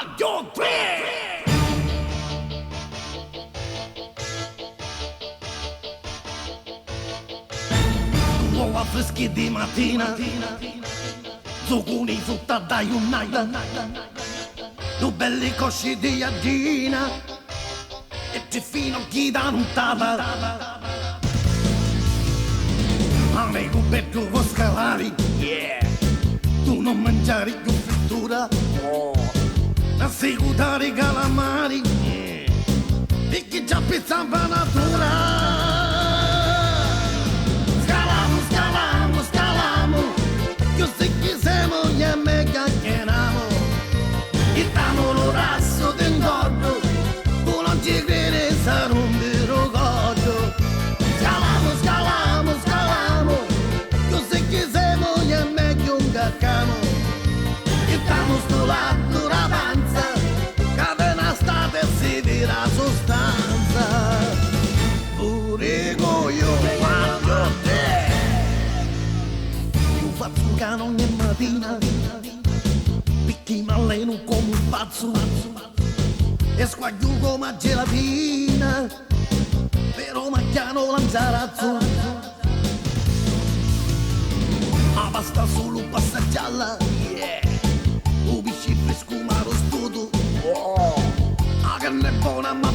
1, 2, 3. Uova freschi di mattina, zucchini frutta da United, due belli cosci di iadina e ti fino chi da nuttata. Amico per tu vuoi scalare, yeah. Tu non mangiare più frittura, assicurare i calamari, yeah. E chi già pizza natura. Io se chi siamo e me chiacchieriamo, e danno lo rasso d'ingordo, tu non ci credi sarà un vero godo. Scalamo, io se chi siamo e me chiacchieriamo, e danno sto lato la panza, che una state e si vira sostanza. Pure io quando te faccio un cane ogni mattina, picchi mi alleno come un pazzo e squaglio come a gelatina, però macchiano l'anzarazzo. Ma basta solo un passaggialla, yeah. Un pesce fresco ma rostuto, la carne è buona ma